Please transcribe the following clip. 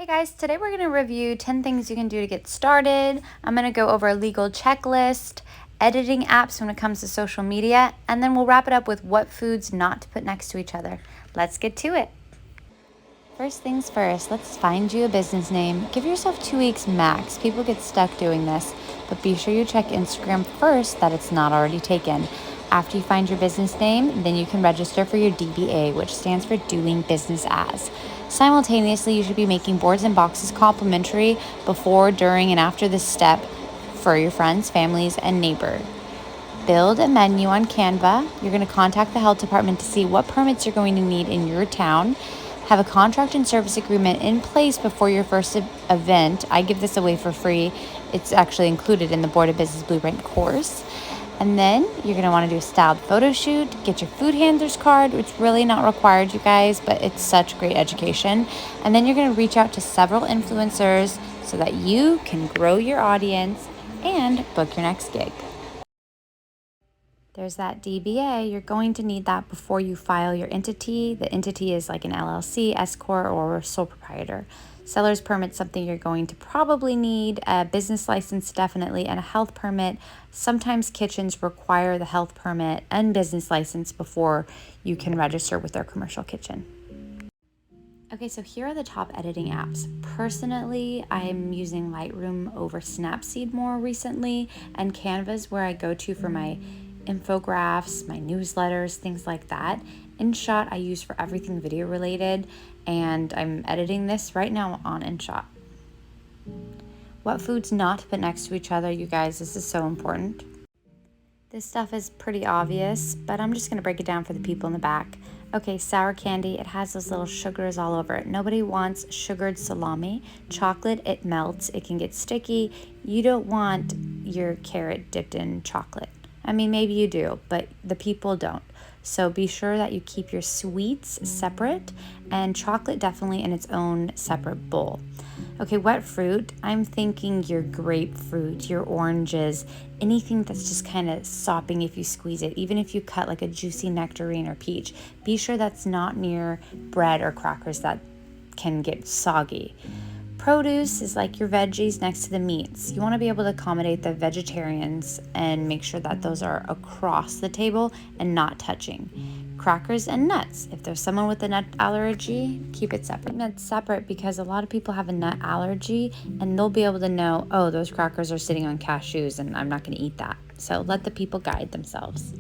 Hey guys, today we're going to review 10 things you can do to get started. I'm going to go over a legal checklist, editing apps when it comes to social media, and then we'll wrap it up with what foods not to put next to each other. Let's get to it. First things first, let's find you a business name. Give yourself 2 weeks max. People get stuck doing this, but be sure you check Instagram first that it's not already taken. After you find your business name, then you can register for your DBA, which stands for Doing Business As. Simultaneously, you should be making boards and boxes complimentary before, during, and after this step for your friends, families, and neighbors. Build a menu on Canva. You're going to contact the health department to see what permits you're going to need in your town. Have a contract and service agreement in place before your first event. I give this away for free. It's actually included in the Board of Business Blueprint course. And then you're going to want to do a styled photo shoot. Get your food handler's card. It's really not required, you guys, but it's such great education. And then you're going to reach out to several influencers so that you can grow your audience and book your next gig. There's that DBA. You're going to need that before you file your entity. The entity is like an LLC, S corp, or sole proprietor. Seller's permit, something you're going to probably need. A business license, definitely, and a health permit. Sometimes kitchens require the health permit and business license before you can register with their commercial kitchen. Okay, so here are the top editing apps. Personally, I'm using Lightroom over Snapseed more recently, and Canva is where I go to for my infographics, my newsletters, things like that. InShot I use for everything video related, and I'm editing this right now on InShot. What foods not to put next to each other, you guys, this is so important. This stuff is pretty obvious, but I'm just gonna break it down for the people in the back. Okay, sour candy, it has those little sugars all over it. Nobody wants sugared salami. Chocolate, it melts, it can get sticky. You don't want your carrot dipped in chocolate. I mean, maybe you do, but the people don't. So be sure that you keep your sweets separate and chocolate definitely in its own separate bowl. Okay, wet fruit, I'm thinking your grapefruit, your oranges, anything that's just kind of sopping if you squeeze it, even if you cut like a juicy nectarine or peach. Be sure that's not near bread or crackers that can get soggy. Produce is like your veggies next to the meats. You want to be able to accommodate the vegetarians and make sure that those are across the table and not touching. Crackers and nuts. If there's someone with a nut allergy, keep it separate. Nuts separate because a lot of people have a nut allergy and they'll be able to know, oh, those crackers are sitting on cashews and I'm not going to eat that. So let the people guide themselves.